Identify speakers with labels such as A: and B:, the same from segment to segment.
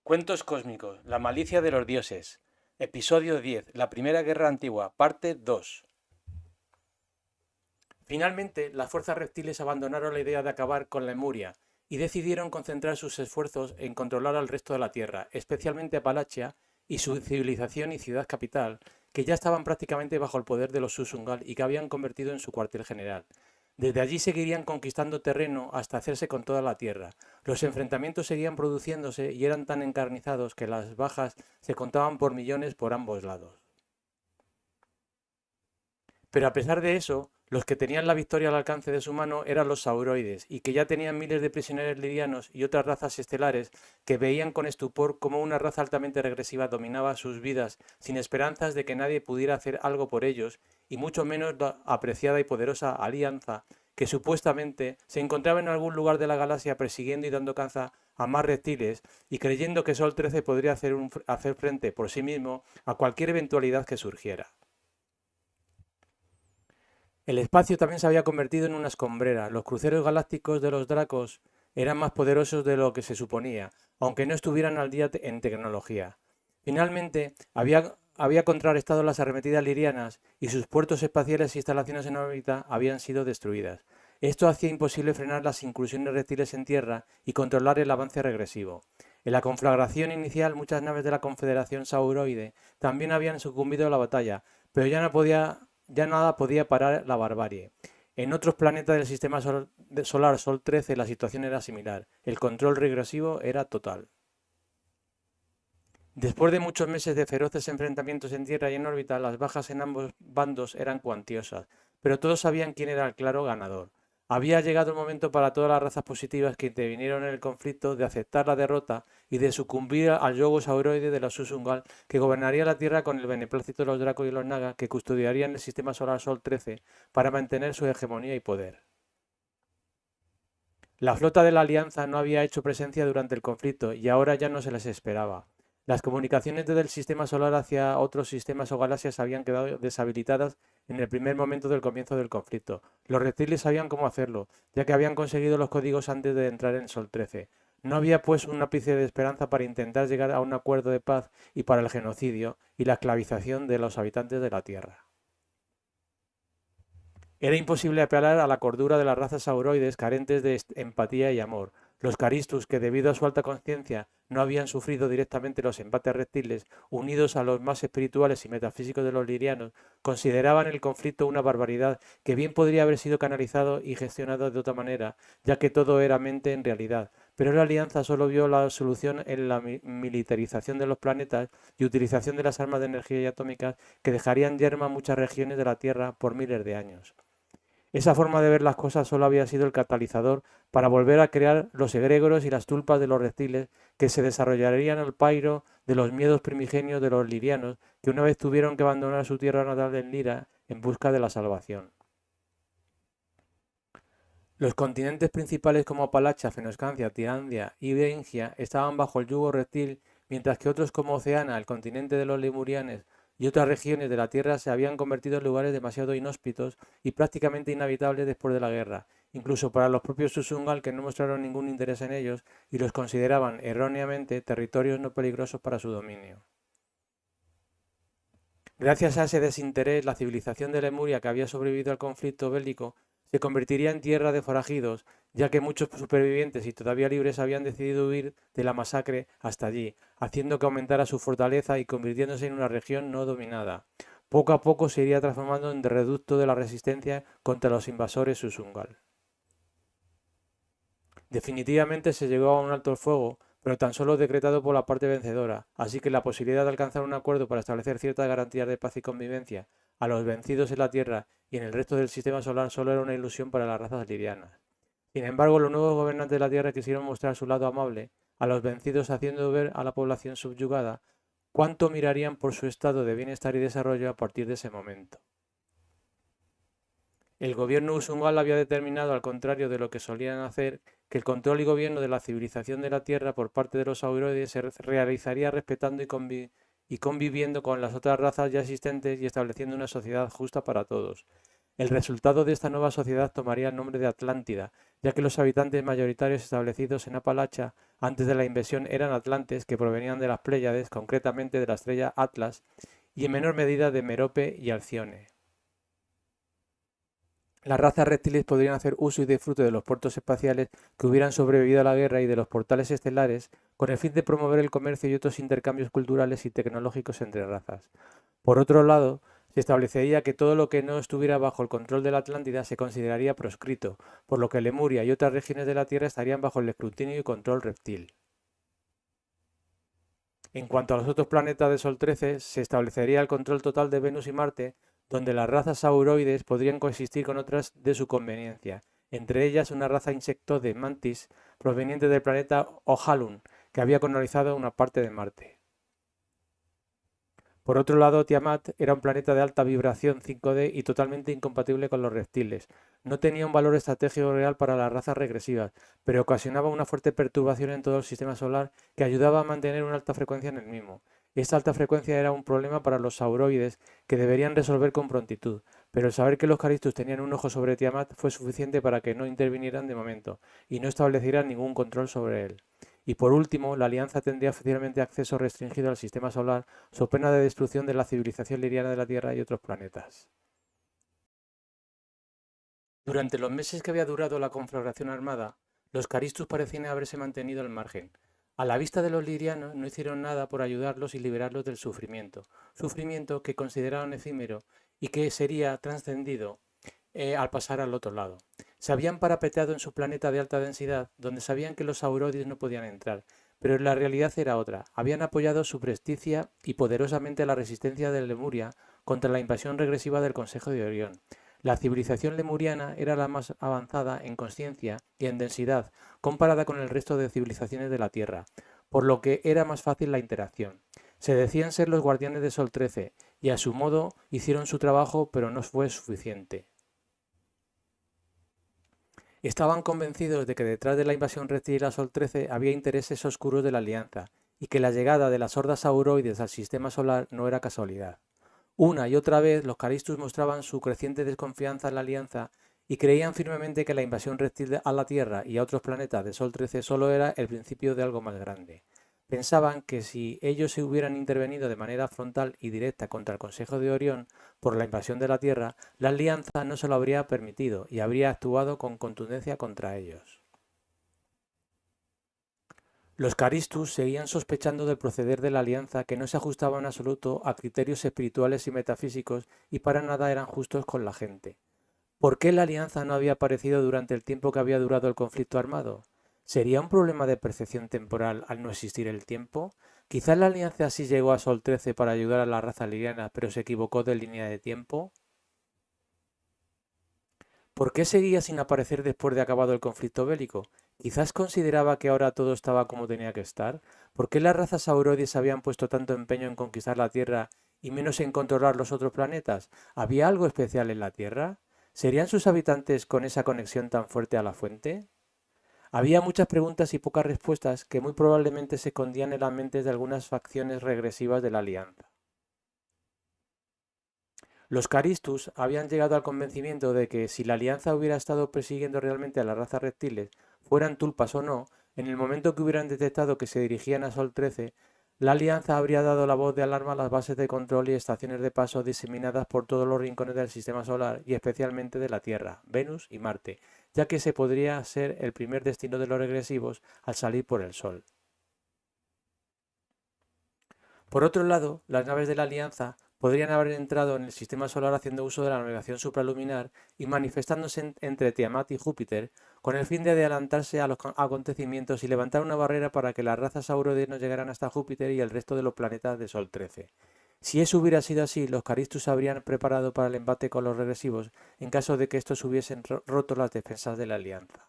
A: Cuentos cósmicos, la malicia de los dioses. Episodio 10, la Primera Guerra Antigua, parte 2. Finalmente, las fuerzas reptiles abandonaron la idea de acabar con Lemuria y decidieron concentrar sus esfuerzos en controlar al resto de la Tierra, especialmente Apalachia y su civilización y ciudad capital, que ya estaban prácticamente bajo el poder de los Susungal y que habían convertido en su cuartel general. Desde allí seguirían conquistando terreno hasta hacerse con toda la tierra. Los enfrentamientos seguían produciéndose y eran tan encarnizados que las bajas se contaban por millones por ambos lados. Pero a pesar de eso, los que tenían la victoria al alcance de su mano eran los sauroides, y que ya tenían miles de prisioneros lirianos y otras razas estelares que veían con estupor cómo una raza altamente regresiva dominaba sus vidas sin esperanzas de que nadie pudiera hacer algo por ellos, y mucho menos la apreciada y poderosa Alianza, que supuestamente se encontraba en algún lugar de la galaxia persiguiendo y dando caza a más reptiles y creyendo que Sol 13 podría hacer frente por sí mismo a cualquier eventualidad que surgiera. El espacio también se había convertido en una escombrera. Los cruceros galácticos de los Dracos eran más poderosos de lo que se suponía, aunque no estuvieran al día en tecnología. Finalmente, había contrarrestado las arremetidas lirianas y sus puertos espaciales e instalaciones en órbita habían sido destruidas. Esto hacía imposible frenar las incursiones reptiles en tierra y controlar el avance regresivo. En la conflagración inicial, muchas naves de la Confederación Sauroide también habían sucumbido a la batalla, pero ya nada podía parar la barbarie. En otros planetas del sistema solar Sol 13 la situación era similar. El control regresivo era total. Después de muchos meses de feroces enfrentamientos en Tierra y en órbita, las bajas en ambos bandos eran cuantiosas, pero todos sabían quién era el claro ganador. Había llegado el momento para todas las razas positivas que intervinieron en el conflicto de aceptar la derrota y de sucumbir al yugo sauroide de los Susungal, que gobernaría la Tierra con el beneplácito de los Dracos y los Naga, que custodiarían el sistema solar Sol 13 para mantener su hegemonía y poder. La flota de la Alianza no había hecho presencia durante el conflicto y ahora ya no se les esperaba. Las comunicaciones desde el sistema solar hacia otros sistemas o galaxias habían quedado deshabilitadas en el primer momento del comienzo del conflicto. Los reptiles sabían cómo hacerlo, ya que habían conseguido los códigos antes de entrar en Sol 13. No había pues un ápice de esperanza para intentar llegar a un acuerdo de paz y para el genocidio y la esclavización de los habitantes de la Tierra. Era imposible apelar a la cordura de las razas sauroides carentes de empatía y amor. Los Caristus, que debido a su alta conciencia no habían sufrido directamente los embates reptiles, unidos a los más espirituales y metafísicos de los lirianos, consideraban el conflicto una barbaridad que bien podría haber sido canalizado y gestionado de otra manera, ya que todo era mente en realidad. Pero la Alianza solo vio la solución en la militarización de los planetas y utilización de las armas de energía atómicas que dejarían yerma muchas regiones de la Tierra por miles de años. Esa forma de ver las cosas solo había sido el catalizador para volver a crear los egregoros y las tulpas de los reptiles que se desarrollarían al pairo de los miedos primigenios de los lirianos que una vez tuvieron que abandonar su tierra natal en Lira en busca de la salvación. Los continentes principales como Apalachia, Fennoscancia, Tirandia y Beringia estaban bajo el yugo reptil, mientras que otros como Oceana, el continente de los lemurianes y otras regiones de la Tierra se habían convertido en lugares demasiado inhóspitos y prácticamente inhabitables después de la guerra, incluso para los propios Susungal que no mostraron ningún interés en ellos y los consideraban erróneamente territorios no peligrosos para su dominio. Gracias a ese desinterés, la civilización de Lemuria que había sobrevivido al conflicto bélico se convertiría en tierra de forajidos, ya que muchos supervivientes y todavía libres habían decidido huir de la masacre hasta allí, haciendo que aumentara su fortaleza y convirtiéndose en una región no dominada. Poco a poco se iría transformando en reducto de la resistencia contra los invasores Susungal. Definitivamente se llegó a un alto el fuego, pero tan solo decretado por la parte vencedora, así que la posibilidad de alcanzar un acuerdo para establecer ciertas garantías de paz y convivencia a los vencidos en la Tierra y en el resto del sistema solar solo era una ilusión para las razas lirianas. Sin embargo, los nuevos gobernantes de la Tierra quisieron mostrar su lado amable a los vencidos, haciendo ver a la población subyugada cuánto mirarían por su estado de bienestar y desarrollo a partir de ese momento. El gobierno usungal había determinado, al contrario de lo que solían hacer, que el control y gobierno de la civilización de la Tierra por parte de los sauroides se realizaría respetando y conviviendo con las otras razas ya existentes y estableciendo una sociedad justa para todos. El resultado de esta nueva sociedad tomaría el nombre de Atlántida, ya que los habitantes mayoritarios establecidos en Apalacha antes de la invasión eran atlantes que provenían de las Pléyades, concretamente de la estrella Atlas, y en menor medida de Merope y Alcione. Las razas reptiles podrían hacer uso y disfrute de los puertos espaciales que hubieran sobrevivido a la guerra y de los portales estelares con el fin de promover el comercio y otros intercambios culturales y tecnológicos entre razas. Por otro lado, se establecería que todo lo que no estuviera bajo el control de la Atlántida se consideraría proscrito, por lo que Lemuria y otras regiones de la Tierra estarían bajo el escrutinio y control reptil. En cuanto a los otros planetas de Sol 13, se establecería el control total de Venus y Marte, donde las razas sauroides podrían coexistir con otras de su conveniencia, entre ellas una raza insecto de mantis proveniente del planeta Ohalun, que había colonizado una parte de Marte. Por otro lado, Tiamat era un planeta de alta vibración 5D y totalmente incompatible con los reptiles. No tenía un valor estratégico real para las razas regresivas, pero ocasionaba una fuerte perturbación en todo el sistema solar que ayudaba a mantener una alta frecuencia en el mismo. Esta alta frecuencia era un problema para los sauroides que deberían resolver con prontitud, pero el saber que los Caristus tenían un ojo sobre Tiamat fue suficiente para que no intervinieran de momento y no establecieran ningún control sobre él. Y por último, la Alianza tendría oficialmente acceso restringido al sistema solar, so pena de destrucción de la civilización liriana de la Tierra y otros planetas. Durante los meses que había durado la conflagración armada, los Caristus parecían haberse mantenido al margen. A la vista de los lirianos no hicieron nada por ayudarlos y liberarlos del sufrimiento que consideraron efímero y que sería trascendido al pasar al otro lado. Se habían parapeteado en su planeta de alta densidad, donde sabían que los sauroides no podían entrar, pero la realidad era otra. Habían apoyado subrepticia y poderosamente la resistencia de Lemuria contra la invasión regresiva del Consejo de Orión. La civilización lemuriana era la más avanzada en consciencia y en densidad comparada con el resto de civilizaciones de la Tierra, por lo que era más fácil la interacción. Se decían ser los guardianes de Sol 13 y a su modo hicieron su trabajo, pero no fue suficiente. Estaban convencidos de que detrás de la invasión reptil a Sol 13 había intereses oscuros de la Alianza y que la llegada de las hordas sauroides al sistema solar no era casualidad. Una y otra vez los Caristus mostraban su creciente desconfianza en la Alianza y creían firmemente que la invasión reptil a la Tierra y a otros planetas de Sol 13 solo era el principio de algo más grande. Pensaban que si ellos se hubieran intervenido de manera frontal y directa contra el Consejo de Orión por la invasión de la Tierra, la Alianza no se lo habría permitido y habría actuado con contundencia contra ellos. Los Caristus seguían sospechando del proceder de la Alianza, que no se ajustaba en absoluto a criterios espirituales y metafísicos y para nada eran justos con la gente. ¿Por qué la Alianza no había aparecido durante el tiempo que había durado el conflicto armado? ¿Sería un problema de percepción temporal al no existir el tiempo? Quizás la Alianza sí llegó a Sol 13 para ayudar a la raza liriana, pero se equivocó de línea de tiempo. ¿Por qué seguía sin aparecer después de acabado el conflicto bélico? Quizás consideraba que ahora todo estaba como tenía que estar. ¿Por qué las razas sauroides habían puesto tanto empeño en conquistar la Tierra y menos en controlar los otros planetas? ¿Había algo especial en la Tierra? ¿Serían sus habitantes con esa conexión tan fuerte a la fuente? Había muchas preguntas y pocas respuestas que muy probablemente se escondían en las mentes de algunas facciones regresivas de la Alianza. Los Caristus habían llegado al convencimiento de que si la Alianza hubiera estado persiguiendo realmente a las razas reptiles, fueran tulpas o no, en el momento que hubieran detectado que se dirigían a Sol 13, la Alianza habría dado la voz de alarma a las bases de control y estaciones de paso diseminadas por todos los rincones del sistema solar y especialmente de la Tierra, Venus y Marte, ya que ese podría ser el primer destino de los regresivos al salir por el Sol. Por otro lado, las naves de la Alianza podrían haber entrado en el sistema solar haciendo uso de la navegación supraluminar y manifestándose entre Tiamat y Júpiter con el fin de adelantarse a los acontecimientos y levantar una barrera para que las razas sauroides no llegaran hasta Júpiter y el resto de los planetas de Sol 13. Si eso hubiera sido así, los Caristus se habrían preparado para el embate con los regresivos en caso de que estos hubiesen roto las defensas de la Alianza.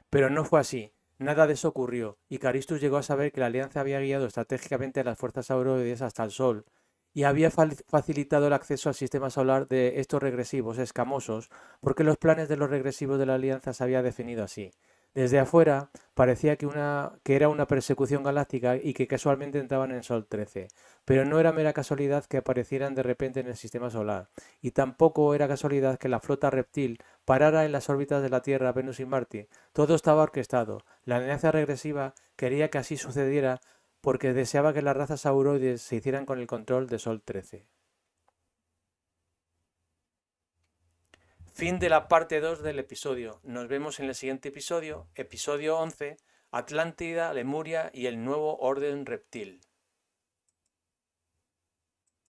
A: Pero no fue así. Nada de eso ocurrió, y Caristus llegó a saber que la Alianza había guiado estratégicamente a las fuerzas sauroides hasta el Sol, y había facilitado el acceso al sistema solar de estos regresivos escamosos, porque los planes de los regresivos de la Alianza se había definido así. Desde afuera parecía que era una persecución galáctica y que casualmente entraban en Sol 13, pero no era mera casualidad que aparecieran de repente en el sistema solar, y tampoco era casualidad que la flota reptil parara en las órbitas de la Tierra, Venus y Marte. Todo estaba orquestado. La alianza regresiva quería que así sucediera porque deseaba que las razas auroides se hicieran con el control de Sol 13. Fin de la parte 2 del episodio. Nos vemos en el siguiente episodio, episodio 11, Atlántida, Lemuria y el nuevo orden reptil.